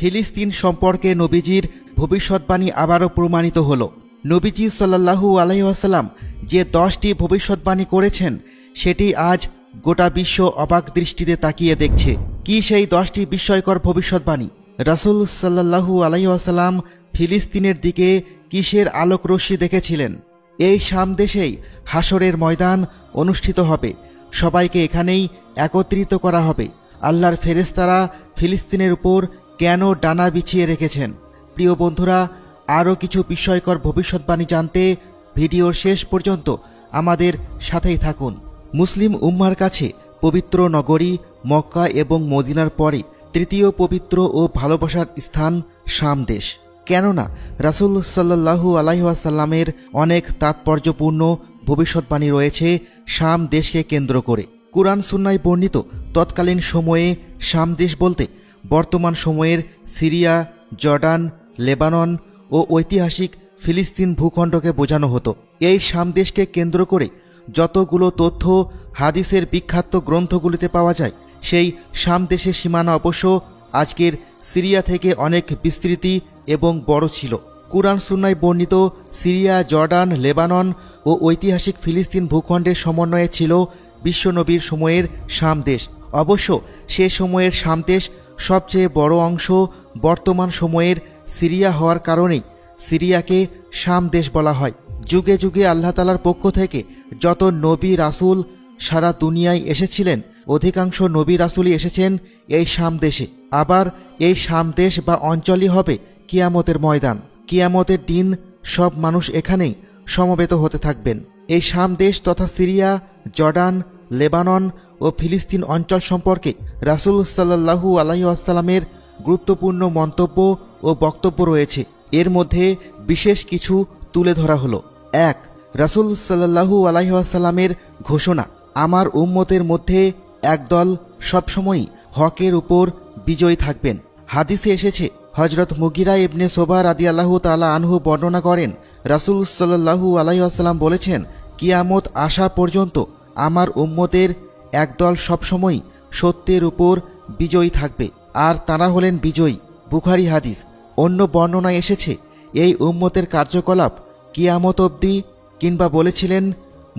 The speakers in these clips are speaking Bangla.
ফিলিস্তিন সম্পর্কে নবীজির ভবিষ্যৎবাণী আবারও প্রমাণিত হল। নবীজি সাল্লাল্লাহু আলাইহি ওয়াসাল্লাম যে 10টি ভবিষ্যৎবাণী করেছেন সেটি আজ গোটা বিশ্ব অবাক দৃষ্টিতে তাকিয়ে দেখছে। কি সেই 10টি বিস্ময়কর ভবিষ্যৎবাণী? রাসূল সাল্লাল্লাহু আলাইহি ওয়াসাল্লাম ফিলিস্তিনের দিকে কিসের আলোক রশ্মি দেখেছিলেন? এই শাম দেশেই হাসরের ময়দান অনুষ্ঠিত হবে, সবাইকে এখানেই একত্রিত করা হবে। আল্লাহর ফেরেশতারা ফিলিস্তিনের উপর কেন ডানা বিছিয়ে রেখেছেন? প্রিয় বন্ধুরা, আরও কিছু বিস্ময়কর ভবিষ্যৎবাণী জানতে ভিডিওর শেষ পর্যন্ত আমাদের সাথেই থাকুন। মুসলিম উম্মার কাছে পবিত্র নগরী মক্কা এবং মদিনার পরে তৃতীয় পবিত্র ও ভালোবাসার স্থান শাম দেশ। কেননা রাসূল সাল্লাল্লাহু আলাইহি ওয়াসাল্লামের অনেক তাৎপর্যপূর্ণ ভবিষ্যৎবাণী রয়েছে শাম দেশকে কেন্দ্র করে। কুরআন সুন্নায় বর্ণিত তৎকালীন সময়ে শাম দেশ বলতে বর্তমান সময়ের সিরিয়া, জর্ডান, লেবানন ও ঐতিহাসিক ফিলিস্তিন ভূখণ্ডকে বোঝানো হতো। এই শাম দেশকে কেন্দ্র করে যতগুলো তথ্য হাদিসের বিখ্যাত গ্রন্থগুলিতে পাওয়া যায়, সেই শাম দেশের সীমানা অবশ্য আজকের সিরিয়া থেকে অনেক বিস্তৃতি এবং বড় ছিল। কুরআন সুন্নায় বর্ণিত সিরিয়া, জর্ডান, লেবানন ও ঐতিহাসিক ফিলিস্তিন ভূখণ্ডের সমন্বয়ে ছিল বিশ্বনবীর সময়ের শাম দেশ। অবশ্য সে সময়ের শাম দেশ সবচেয়ে বড় অংশ বর্তমান সময়ের সিরিয়া হওয়ার কারণেই সিরিয়াকে শাম দেশ বলা হয়। যুগে যুগে আল্লাহ তাআলার পক্ষ থেকে যত নবী রাসূল সারা দুনিয়ায় এসেছিলেন, অধিকাংশ নবী রাসূলই এসেছেন এই শাম দেশে। আবার এই শাম দেশ বা অঞ্চলই হবে কিয়ামতের ময়দান। কিয়ামতের দিন সব মানুষ এখানেই সমবেত হতে থাকবেন। এই শাম দেশ তথা সিরিয়া, জর্ডান, লেবানন ও ফিলিস্তিন অঞ্চল সম্পর্কে রাসূল সাল্লাল্লাহু আলাইহি ওয়াসাল্লামের গুরুত্বপূর্ণ মন্তব্য ও বক্তব্য রয়েছে। এর মধ্যে বিশেষ কিছু তুলে ধরা হলো। 1. রাসূল সাল্লাল্লাহু আলাইহি ওয়াসাল্লামের ঘোষণা, আমার উম্মতের মধ্যে একদল সবসময়ই হকের উপর বিজয়ী থাকবেন। হাদিসে এসেছে, হযরত মুগিরা ইবনে সোবা রাদিয়াল্লাহু তাআলা আনহু বর্ণনা করেন, রাসূল সাল্লাল্লাহু আলাইহি ওয়াসাল্লাম বলেছেন, কিয়ামত আসা পর্যন্ত আমার উম্মতের একদল সবসময়ই সত্যের উপর বিজয়ী থাকবে, আর তারা হলেন বিজয়ী। বুখারী হাদিস। অন্য বর্ণনায় এসেছে, এই উম্মতের কার্যকলাপ কিয়ামত অবধি কিংবা বলেছিলেন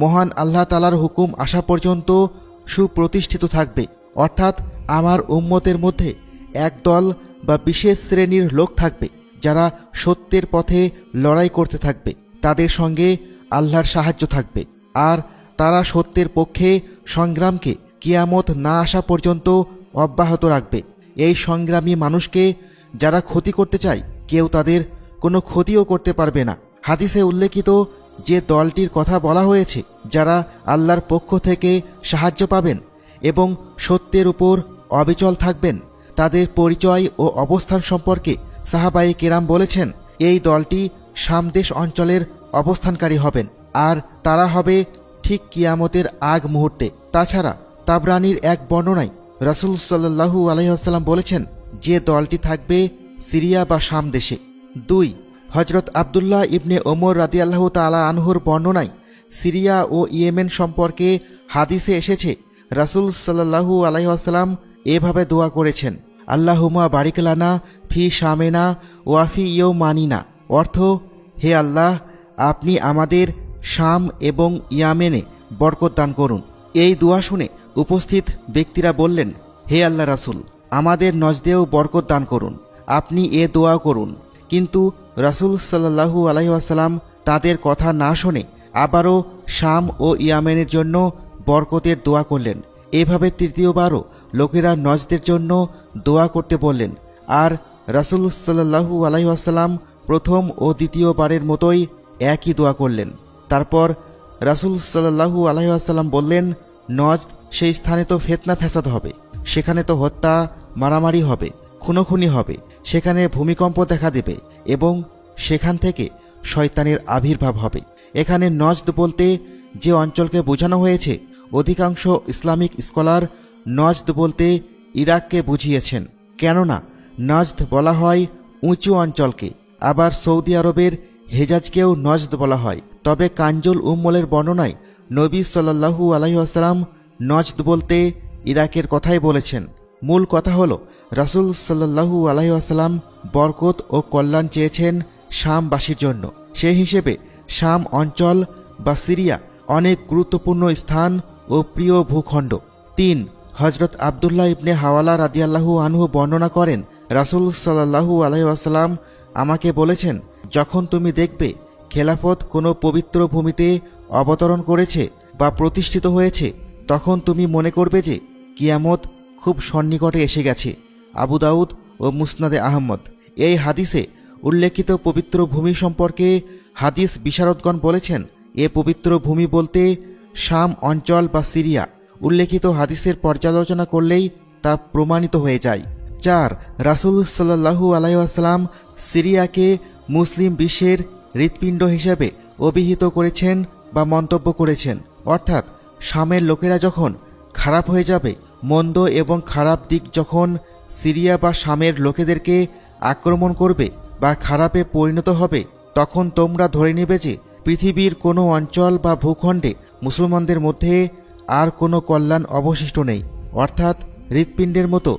মহান আল্লাহ তাআলার হুকুম আসা পর্যন্ত সুপ্রতিষ্ঠিত থাকবে। অর্থাৎ আমার উম্মতের মধ্যে একদল বা বিশেষ শ্রেণীর লোক থাকবে যারা সত্যের পথে লড়াই করতে থাকবে, তাদের সঙ্গে আল্লাহর সাহায্য থাকবে, আর তারা সত্যের পক্ষে সংগ্রামকে কিয়ামত না আসা পর্যন্ত অব্যাহত রাখবে। এই সংগ্রামী মানুষকে যারা ক্ষতি করতে চায়, কেউ তাদের কোনো ক্ষতিও করতে পারবে না। হাদিসে উল্লেখিত যে দলটির কথা বলা হয়েছে, যারা আল্লাহর পক্ষ থেকে সাহায্য পাবেন এবং সত্যের উপর অবিচল থাকবেন, তাদের পরিচয় ও অবস্থান সম্পর্কে সাহাবায়ে কেরাম বলেছেন, এই দলটি শাম দেশ অঞ্চলের অবস্থানকারী হবেন, আর তারা হবে ঠিক কিয়ামতের আগ মুহূর্তে। তাছাড়া তাবরানির এক বর্ণনায় রাসূল সাল্লাল্লাহু আলাইহি ওয়াসাল্লাম বলেছেন, যে দলটি থাকবে সিরিয়া বা শাম দেশে। 2. হযরত আব্দুল্লাহ ইবনে ওমর রাদিয়াল্লাহু তাআলা আনহুর বর্ণনায় সিরিয়া ও ইয়েমেন সম্পর্কে হাদিসে এসেছে, রাসূল সাল্লাল্লাহু আলাইহি ওয়াসাল্লাম এভাবে দোয়া করেছেন, আল্লাহুম্মা বারিক লানা ফি শামেনা ওয়া ফি ইয়ামানিনা। অর্থ, হে আল্লাহ, আপনি আমাদের শাম এবং ইয়ামেনে বরকত দান করুন। এই দোয়া শুনে উপস্থিত ব্যক্তিরা বললেন, হে আল্লাহ রাসূল, আমাদের নজদেও বরকত দান করুন, আপনি এ দোয়া করুন। কিন্তু রাসূল সাল্লাল্লাহু আলাইহি ওয়াসাল্লাম তাদের কথা না শুনে আবারও শাম ও ইয়ামেনের জন্য বরকতের দোয়া করলেন। এভাবে তৃতীয়বারও লোকেরা নজদের জন্য দোয়া করতে বললেন, আর রাসূল সাল্লাল্লাহু আলাইহি ওয়াসাল্লাম প্রথম ও দ্বিতীয়বারের মতোই একই দোয়া করলেন। তারপর রাসূল সাল্লাল্লাহু আলাইহি ওয়াসাল্লাম বললেন, নজদ সেই স্থানে তো ফিতনা ফ্যাসাদ হবে, সেখানে তো হত্যা মারামারি হবে, খুনোখুনি হবে, সেখানে ভূমিকম্প দেখা দেবে এবং সেখান থেকে শয়তানের আবির্ভাব হবে। এখানে নজদ বলতে যে অঞ্চলকে বোঝানো হয়েছে, অধিকাংশ ইসলামিক স্কলার নজদ বলতে ইরাককে বুঝিয়েছেন, কেননা নজদ বলা হয় উঁচু অঞ্চলকে। আবার সৌদি আরবের হেজাজকেও নজদ বলা হয়। তবে কানজুল উম্মলের বর্ণনায় নবী সাল্লাল্লাহু আলাইহি ওয়াসাল্লাম নজদ বলতে ইরাকের কথাই বলেছেন। মূল কথা হলো রাসূল সাল্লাল্লাহু আলাইহি ওয়াসাল্লাম বরকত ও কল্যাণ চেয়েছেন শামবাসীর জন্য। সেই হিসেবে শাম অঞ্চল বা সিরিয়া অনেক গুরুত্বপূর্ণ স্থান ও প্রিয় ভূখণ্ড। ৩. হযরত আবদুল্লাহ ইবনে হাওয়ালা রাদিয়াল্লাহু আনহু বর্ণনা করেন, রাসূল সাল্লাল্লাহু আলাইহি ওয়াসাল্লাম আমাকে বলেছেন, যখন তুমি দেখবে খেলাফত কোনো পবিত্র ভূমিতে অবতরণ করেছে বা প্রতিষ্ঠিত হয়েছে, তখন তুমি মনে করবে যে কিয়ামত খুব সন্নিকটে এসে গেছে। আবু দাউদ ও মুসনাদে আহমদ। এই হাদিসে উল্লেখিত পবিত্র ভূমি সম্পর্কে হাদিস বিশারদগণ বলেছেন, এ পবিত্র ভূমি বলতে শাম অঞ্চল বা সিরিয়া। উল্লেখিত হাদিসের পর্যালোচনা করলেই তা প্রমাণিত হয়ে যায়। ৪. রাসূল সাল্লাল্লাহু আলাইহি ওয়াসাল্লাম সিরিয়াকে মুসলিম বিশ্বের হৃৎপিণ্ড হিসেবে অভিহিত করেছেন বা মন্তব্য করেছেন। অর্থাৎ শামের লোকেরা যখন খারাপ হয়ে যাবে, মন্দ এবং খারাপ দিক যখন সিরিয়া বা শামের লোকেদেরকে আক্রমণ করবে বা খারাপে পরিণত হবে, তখন তোমরা ধরে নেবে যে পৃথিবীর কোনো অঞ্চল বা ভূখণ্ডে মুসলমানদের মধ্যে আর কোনো কল্যাণ অবশিষ্ট নেই। অর্থাৎ হৃৎপিণ্ডের মতো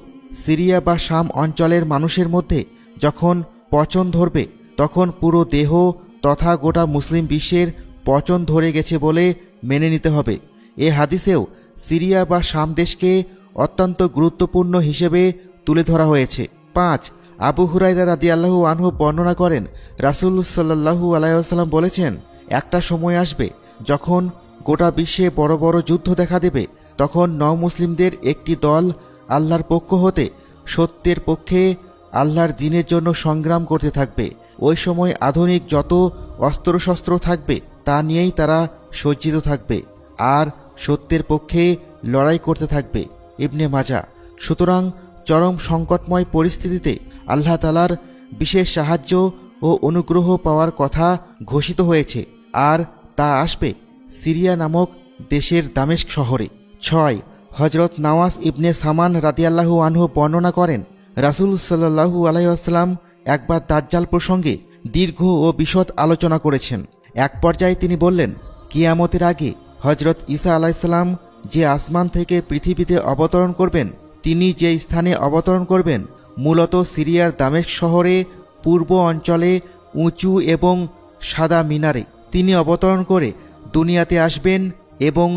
সিরিয়া বা শাম অঞ্চলের মানুষের মধ্যে যখন পচন ধরবে, তখন পুরো দেহ তথা গোটা মুসলিম বিশ্বের পচন ধরে গেছে বলে মেনে নিতে হবে। এ হাদিসেও সিরিয়া বা শাম দেশকে অত্যন্ত গুরুত্বপূর্ণ হিসেবে তুলে ধরা হয়েছে। ৫. আবু হুরায়রা রাদিয়াল্লাহু আনহু বর্ণনা করেন, রাসূল সাল্লাল্লাহু আলাইহি ওয়াসাল্লাম বলেছেন, একটা সময় আসবে যখন গোটা বিশ্বে বড় বড় যুদ্ধ দেখা দেবে। তখন নও-মুসলিমদের একটি দল আল্লাহর পক্ষ হতে সত্যের পক্ষে আল্লাহর দ্বীনের জন্য সংগ্রাম করতে থাকবে। ওই সময় আধুনিক যত অস্ত্রশস্ত্র থাকবে তা নিয়েই তারা সজ্জিত থাকবে আর সত্যের পক্ষে লড়াই করতে থাকবে। ইবনে মাজা। সুতরাং চরম সংকটময় পরিস্থিতিতে আল্লাহ তাআলার বিশেষ সাহায্য ও অনুগ্রহ পাওয়ার কথা ঘোষিত হয়েছে, আর তা আসবে সিরিয়া নামক দেশের দামেস্ক শহরে। ৬. হযরত নওয়াস ইবনে সামান রাদিয়াল্লাহু আনহু বর্ণনা করেন, রাসূল সাল্লাল্লাহু আলাইহি ওয়াসাল্লাম একবার দাজ্জাল প্রসঙ্গে দীর্ঘ ও বিশদ আলোচনা করেছেন। এক পর্যায়ে তিনি বললেন, কিয়ামতের আগে হযরত ঈসা আলাইহিস সালাম যে আসমান থেকে পৃথিবীতে অবতরণ করবেন, তিনি যে স্থানে অবতরণ করবেন মূলত সিরিয়ার দামেস্ক শহরে পূর্ব অঞ্চলে উঁচু এবং সাদা মিনারে তিনি অবতরণ করে দুনিয়াতে আসবেন এবং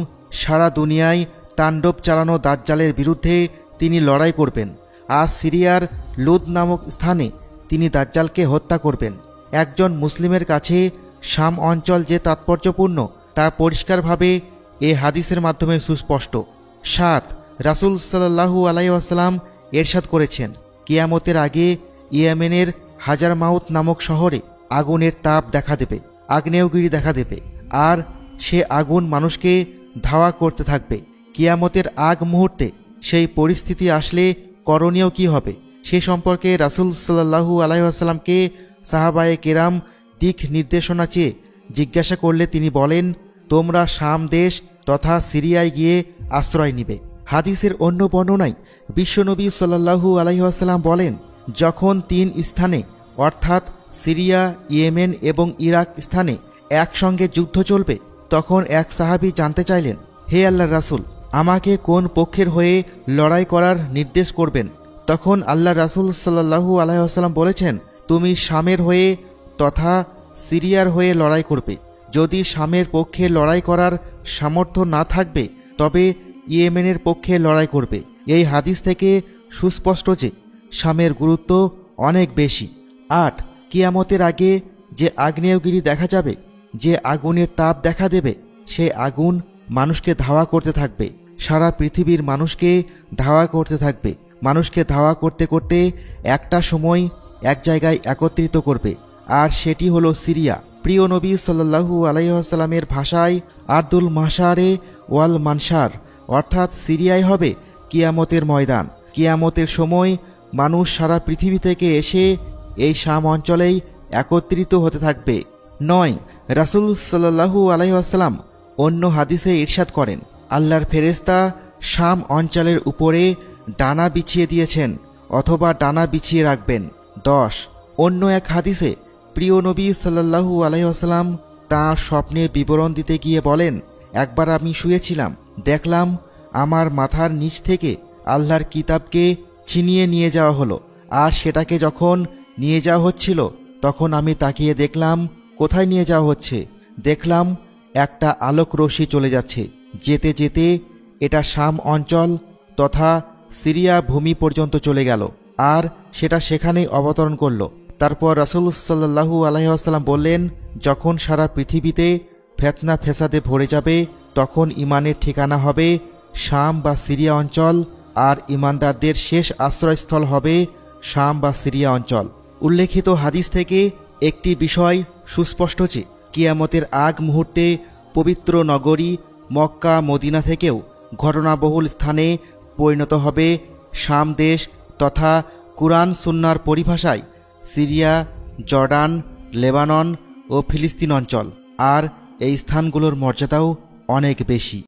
সারা দুনিয়ায় তাণ্ডব চালানো দাজ্জালের বিরুদ্ধে তিনি লড়াই করবেন। আর সিরিয়ার লুদ নামক স্থানে তিনি দাজ্জালকে হত্যা করবেন। একজন মুসলিমের কাছে শাম অঞ্চল যে তাৎপর্যপূর্ণ তা পরিষ্কারভাবে এ হাদিসের মাধ্যমে সুস্পষ্ট। ৭. রাসূল সাল্লাল্লাহু আলাইহি ওয়াসাল্লাম এরশাদ করেছেন, কিয়ামতের আগে ইয়েমেনের হাজারমাউত নামক শহরে আগুনের তাপ দেখা দেবে, আগ্নেয়গিরি দেখা দেবে, আর সে আগুন মানুষকে ধাওয়া করতে থাকবে। কিয়ামতের আগ মুহূর্তে সেই পরিস্থিতি আসলে করণীয় কি হবে সে সম্পর্কে রাসূল সাল্লাল্লাহু আলাইহি ওয়াসাল্লামকে সাহাবায়ে কেরাম দিক নির্দেশনা চেয়ে জিজ্ঞাসা করলে তিনি বলেন, তোমরা শাম দেশ তথা সিরিয়ায় গিয়ে আশ্রয় নিবে। হাদিসের অন্য বর্ণনায় বিশ্বনবী সাল্লাল্লাহু আলাইহি ওয়াসাল্লাম বলেন, যখন ৩ স্থানে অর্থাৎ সিরিয়া, ইয়েমেন এবং ইরাক স্থানে একসঙ্গে যুদ্ধ চলবে, তখন এক সাহাবী জানতে চাইলেন, হে আল্লাহর রাসূল, আমাকে কোন পক্ষের হয়ে লড়াই করার নির্দেশ করবেন? তখন আল্লাহর রাসূল সাল্লাল্লাহু আলাইহি ওয়াসাল্লাম বলেছেন, তুমি শামের হয়ে তথা সিরিয়ার হয়ে লড়াই করবে। যদি শামের পক্ষে লড়াই করার সামর্থ্য না থাকবে তবে ইয়েমেনের পক্ষে লড়াই করবে। এই হাদিস থেকে সুস্পষ্ট যে শামের গুরুত্ব অনেক বেশি। ৮. কিয়ামতের আগে যে আগ্নেয়গিরি দেখা যাবে, যে আগুনের তাপ দেখা দেবে, সেই আগুন মানুষকে ধাওয়া করতে থাকবে, সারা পৃথিবীর মানুষকে ধাওয়া করতে থাকবে। মানুষকে ধাওয়া করতে করতে একটা সময় এক জায়গায় একত্রিত করবে, আর সেটি হলো সিরিয়া। প্রিয় নবী সাল্লাল্লাহু আলাইহি ওয়াসাল্লামের ভাষায় আরদুল মাহশারে ওয়াল মানশার, অর্থাৎ সিরিয়ায় হবে কিয়ামতের ময়দান। কিয়ামতের সময় মানুষ সারা পৃথিবী থেকে এসে এই শাম অঞ্চলেই একত্রিত হতে থাকবে। ৯. রাসূল সাল্লাল্লাহু আলাইহি ওয়াসাল্লাম অন্য হাদিসে ইরশাদ করেন, আল্লাহর ফেরেশতা শাম অঞ্চলের উপরে ডানা বিছিয়ে দিয়েছেন অথবা ডানা বিছিয়ে রাখবেন। ১০. অন্য এক হাদিসে প্রিয় নবী সাল্লাল্লাহু আলাইহি ওয়াসাল্লাম তাঁর স্বপ্নে বিবরণ দিতে গিয়ে বলেন, একবার আমি শুয়েছিলাম, দেখলাম আমার মাথার নিচ থেকে আল্লাহর কিতাবকে ছিনিয়ে নিয়ে যাওয়া হলো। আর সেটাকে যখন নিয়ে যাওয়া হচ্ছিল তখন আমি তাকিয়ে দেখলাম কোথায় নিয়ে যাওয়া হচ্ছে। দেখলাম একটা আলোক রশ্মি চলে যাচ্ছে, যেতে যেতে এটা শাম অঞ্চল তথা সিরিয়া ভূমি পর্যন্ত চলে গেল আর সেটা সেখানেই অবতরণ করল। তারপর রাসূল সাল্লাল্লাহু আলাইহি ওয়াসাল্লাম বললেন, যখন সারা পৃথিবীতে ফিতনা ফেসাদে ভরে যাবে তখন ইমানের ঠিকানা হবে শাম বা সিরিয়া অঞ্চল, আর ইমানদারদের শেষ আশ্রয়স্থল হবে শাম বা সিরিয়া অঞ্চল। উল্লেখিত হাদিস থেকে একটি বিষয় সুস্পষ্ট যে কিয়ামতের আগ মুহূর্তে পবিত্র নগরী মক্কা মদিনা থেকেও ঘটনাবহুল স্থানে পরিণত হবে শাম দেশ তথা কুরআন সুন্নাহর পরিভাষায় সিরিয়া, জর্ডান, লেবানন ও ফিলিস্তিন অঞ্চল। আর এই স্থানগুলোর মর্যাদাও অনেক বেশি।